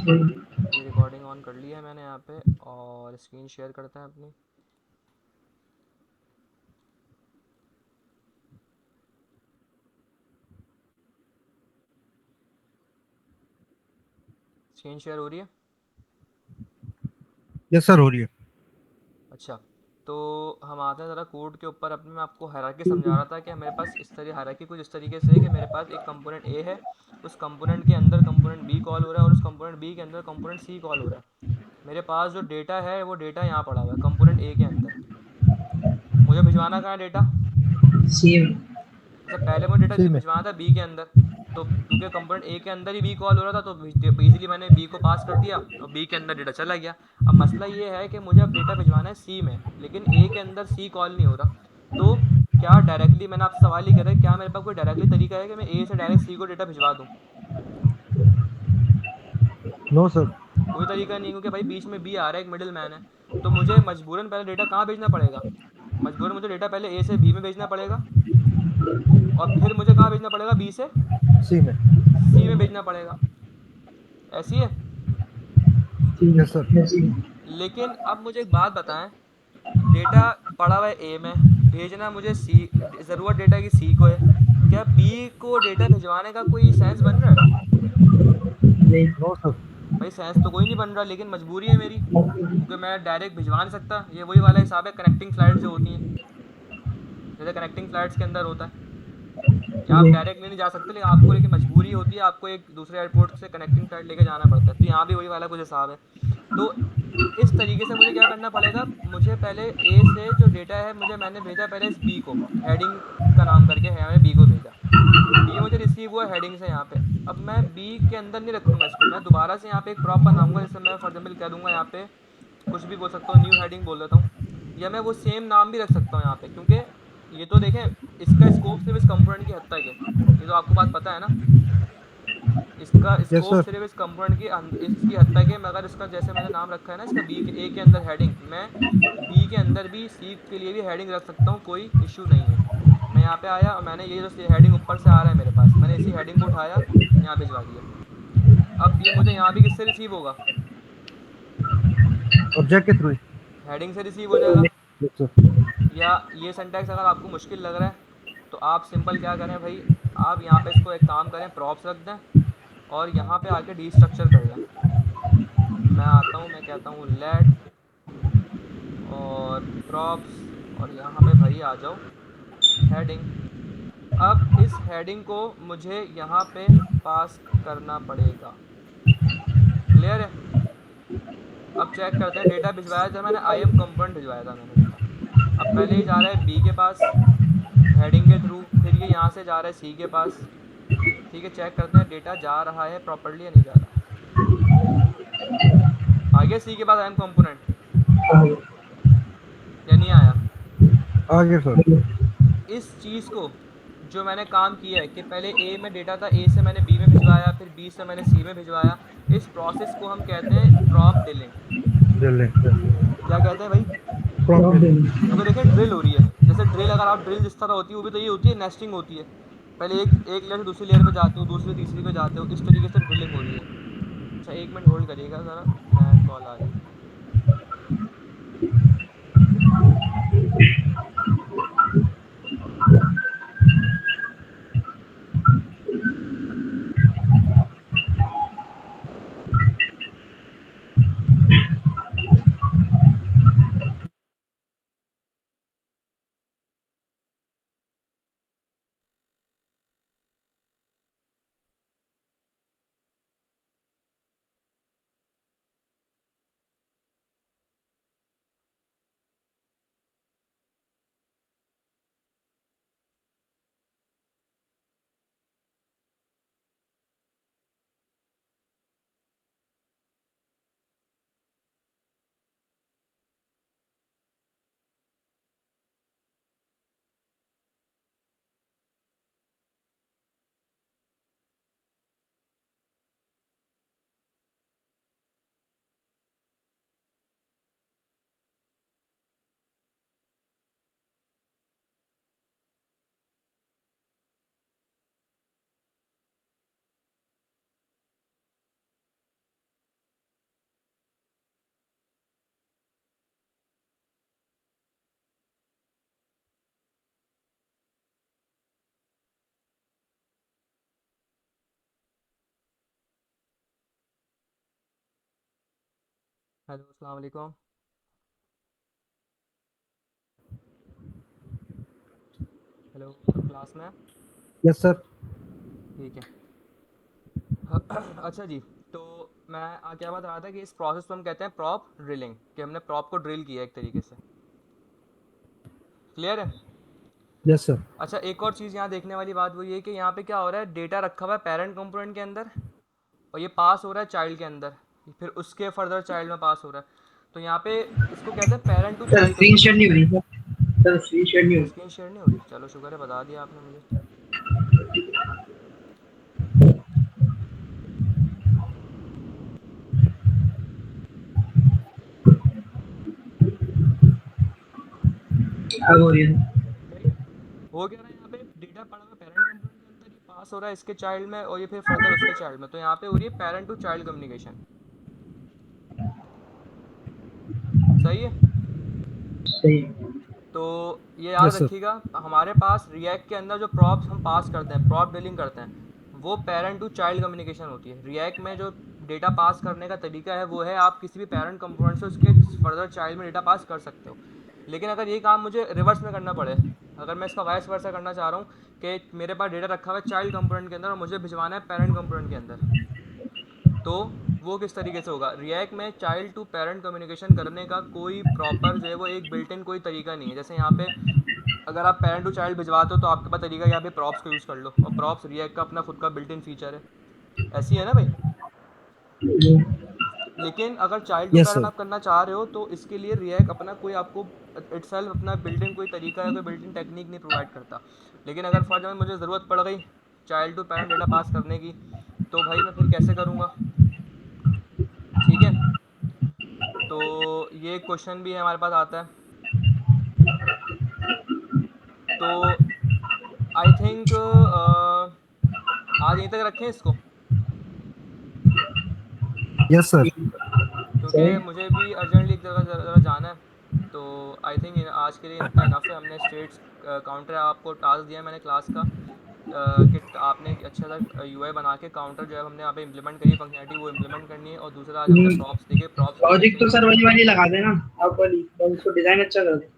ये recording on कर ली है मैंने यहाँ पे, और स्क्रीन शेयर करते हैं अपनी। स्क्रीन शेयर हो रही है? यस सर, हो रही है। अच्छा, तो हम आते हैं ज़रा कोड के ऊपर अपने। मैं आपको हायरार्की समझा रहा था कि मेरे पास इस तरह हायरार्की कुछ इस तरीके से है कि मेरे पास एक कंपोनेंट ए है, उस कंपोनेंट के अंदर कंपोनेंट बी कॉल हो रहा है, और उस कंपोनेंट बी के अंदर कंपोनेंट सी कॉल हो रहा है। मेरे पास जो डेटा है वो डेटा यहाँ पड़ा हुआ है कंपोनेंट ए के अंदर। मुझे भिजवाना कहाँ है डेटा? सी में। अच्छा, पहले मुझे सी डेटा में। भिजवाना था बी के अंदर। तो क्योंकि कंपोनेंट ए के अंदर ही बी कॉल हो रहा था, तो इजीली मैंने बी को पास कर दिया और बी के अंदर डेटा चला गया। अब मसला ये है कि मुझे अब डेटा भिजवाना है सी में, लेकिन ए के अंदर सी कॉल नहीं हो रहा। तो क्या डायरेक्टली, मैंने आपसे सवाल ही करा है, क्या मेरे पास कोई डायरेक्टली तरीका है कि मैं ए से डायरेक्ट सी को डेटा भिजवा दूँ? No sir. कोई तरीका नहीं है, क्योंकि भाई बीच में बी आ रहा है, एक मिडिल मैन है। तो मुझे मजबूरन पहले डेटा कहाँ भेजना पड़ेगा? मजबूरन मुझे डेटा पहले ए से बी में भेजना पड़ेगा, और फिर मुझे कहाँ भेजना पड़ेगा? बी से सी में। सी में भेजना पड़ेगा। ऐसी है। Yes sir. लेकिन अब मुझे एक बात बताएं, डेटा पड़ा हुआ है ए में, भेजना मुझे सी, ज़रूरत डेटा की सी को है। क्या बी को डेटा भिजवाने का कोई सेंस बन रहा है? नहीं। No sir. भाई सेंस तो कोई नहीं बन रहा, लेकिन मजबूरी है मेरी, क्योंकि मैं डायरेक्ट भिजवा नहीं सकता। ये वही वाला हिसाब है कनेक्टिंग फ्लाइट जो होती हैं, जैसे कनेक्टिंग फ्लाइट्स के अंदर होता है कि आप डायरेक्ट नहीं जा सकते, लेकिन आपको, लेकिन मजबूरी होती है, आपको एक दूसरे एयरपोर्ट से कनेक्टिंग फ्लाइट लेके जाना पड़ता है। तो यहाँ भी वही वाला कुछ हिसाब है। तो इस तरीके से मुझे क्या करना पड़ेगा? मुझे पहले ए से जो डेटा है, मैंने भेजा पहले इस बी को, हेडिंग का नाम करके है, मैंने बी को भेजा। बी मुझे रिसीव हुआ हेडिंग से यहाँ पे। अब मैं बी के अंदर नहीं रखूँगा इसको, मैं दोबारा से यहाँ पे एक प्रॉप बनाऊंगा, जैसे मैं फॉर एग्जाम्पल कह दूंगा यहाँ पे, कुछ भी बोल सकता हूँ, न्यू हेडिंग बोल देता हूँ, या मैं वो सेम नाम भी रख सकता हूँ यहाँ पे, क्योंकि ये तो देखें, इसका स्कोप सिर्फ इस कंपोनेंट की हद तक है। ये तो आपको बात पता है ना, इसका यस स्कोप सर। सिर्फ इस कंपोनेंट की इसकी हद तक है। मगर इसका जैसे मैंने नाम रखा है ना, इसका बी के ए के अंदर हेडिंग, मैं बी के अंदर भी सी के लिए भी हेडिंग रख सकता हूँ, कोई इशू नहीं है। मैं यहाँ पे आया और मैंने ये जो हेडिंग ऊपर से आ रहा है मेरे पास, मैंने इसी हेडिंग को उठाया, यहाँ भिजवा दिया। अब ये मुझे यहाँ भी किससे रिसीव होगा? ऑब्जेक्ट के थ्रू। हेडिंग से रिसीव हो जाएगा। Yes sir. या ये सिंटैक्स अगर आपको मुश्किल लग रहा है, तो आप सिंपल क्या करें भाई, आप यहाँ पे इसको एक काम करें, प्रॉप्स रख दें, और यहाँ पे आके डीस्ट्रक्चर कर लें। मैं आता हूँ, मैं कहता हूँ लेट और प्रॉप्स, और यहाँ पे भाई आ जाओ हेडिंग। अब इस हेडिंग को मुझे यहाँ पे पास करना पड़ेगा। क्लियर है? अब चेक करते हैं, डेटा भिजवाया था मैंने, आई एम कंपोनेंट भिजवाया था मैंने डेटा। अब पहले ही जा रहा है बी के पास हेडिंग के थ्रू, फिर ये यहाँ से जा रहा है सी के पास। ठीक है, चेक करते हैं डेटा जा रहा है प्रॉपरली या नहीं जा रहा है। आ गया सी के पास आई एम कंपोनेंट, या नहीं आया? आगे सर। इस चीज़ को, जो मैंने काम किया है कि पहले ए में डेटा था, ए से मैंने बी में भिजवाया, फिर बी से मैंने सी में भिजवाया, इस प्रोसेस को हम कहते हैं प्रॉप डिलिंग। जल्दी। क्या कहते हैं भाई? Prompt billing. क्योंकि देखें ड्रिल हो रही है, जैसे ड्रिल, अगर आप ड्रिल जिस तरह होती है वो भी तो ये होती है, नेस्टिंग होती है। पहले एक एक लेयर से दूसरी लेयर पे जाते हो, दूसरी तीसरी पे जाते हो, इस तरीके से ड्रिलिंग हो रही है। अच्छा, एक मिनट होल्ड करिएगा ज़रा, मैं कॉल आ रही है। हेलो, अस्सलाम वालेकुम। हेलो, सब क्लास में हैं? Yes sir. ठीक है। अच्छा जी, तो मैं क्या बात रहा था कि इस प्रोसेस को हम कहते हैं प्रॉप ड्रिलिंग, कि हमने प्रॉप को ड्रिल किया एक तरीके से। क्लियर है? Yes sir. अच्छा, एक और चीज़ यहाँ देखने वाली बात वो ये है कि यहाँ पे क्या हो रहा है, डेटा रखा हुआ है पेरेंट कंपोनेंट के अंदर और ये पास हो रहा है चाइल्ड के अंदर, फिर उसके फर्दर चाइल्ड में पास हो रहा है। तो यहाँ पे इसको कहते हैं parent to sir child screen share नहीं कम्युनिकेशन। हो रही सर स्क्रीन शेयर नहीं हो रही। स्क्रीन शेयर नहीं हो रही? चलो शुक्र है, बता दिया आपने मुझे। अब हो रही है। सही है। हो क्या रहा है, यहाँ पे डेटा पड़ा हुआ पेरेंट कंपोनेंट के अंदर, ये पास हो रहा है इसके चाइल्ड में और ये फिर फर्दर उसके चाइल्ड में, तो यहाँ पे हो रही है पेरेंट टू चाइल्ड कम्युनिकेशन। सही है। सही है। तो ये याद यस सर। रखिएगा, हमारे पास रिएक्ट के अंदर जो प्रॉप्स हम पास करते हैं, प्रॉप डीलिंग करते हैं, वो पेरेंट टू चाइल्ड कम्युनिकेशन होती है। रिएक्ट में जो डेटा पास करने का तरीका है वो है आप किसी भी पेरेंट कंपोनेंट से उसके फर्दर चाइल्ड में डेटा पास कर सकते हो। लेकिन अगर ये काम मुझे रिवर्स में करना पड़े, अगर मैं इसका वाइस वर्सा करना चाह रहा हूँ कि मेरे पास डेटा रखा हुआ है चाइल्ड कंपोनेंट के अंदर और मुझे भिजवाना है पेरेंट कंपोनेंट के अंदर, तो वो किस तरीके से होगा? रिएक्ट में चाइल्ड टू पेरेंट कम्युनिकेशन करने का कोई प्रॉपर जो है वो एक बिल्ट इन कोई तरीका नहीं है। जैसे यहाँ पे अगर आप पेरेंट टू चाइल्ड भिजवाते हो तो आपके पास तरीका यहाँ पे प्रॉप्स को यूज़ कर लो, और प्रॉप्स रिएक्ट का अपना खुद का बिल्ट इन फीचर है। ऐसी है ना भाई? लेकिन अगर child to yes parent sir. आप करना चाह रहे हो तो इसके लिए रिएक्ट अपना कोई आपको इटसेल्फ अपना बिल्ट इन कोई तरीका या कोई बिल्ट इन टेक्निक नहीं प्रोवाइड करता। लेकिन अगर फॉर एग्जाम्पल मुझे ज़रूरत पड़ गई child to parent data pass करने की, तो भाई मैं फिर कैसे करूँगा? ठीक है। तो ये क्वेश्चन भी हमारे पास आता है। तो आई थिंक आज यहीं तक रखें इसको, यस सर। क्योंकि सही। मुझे भी अर्जेंटली एक जगह ज़रा जाना है। तो आई थिंक आज के लिए इतना इनफ है। हमने स्टेट्स काउंटर आपको टास्क दिया है मैंने क्लास का, कि आपने एक अच्छा सा यूआई बना के काउंटर जो है हमने यहाँ पे इंप्लीमेंट करी फंक्शनलिटी वो इंप्लीमेंट करनी है। और दूसरा आज हमने प्रॉप्स देखे, प्रॉप्स को लॉजिक कैसे तो यूज़ सर करते वही हैं। वाली लगा देना आप वाली, बस उसको डिजाइन अच्छा कर दे।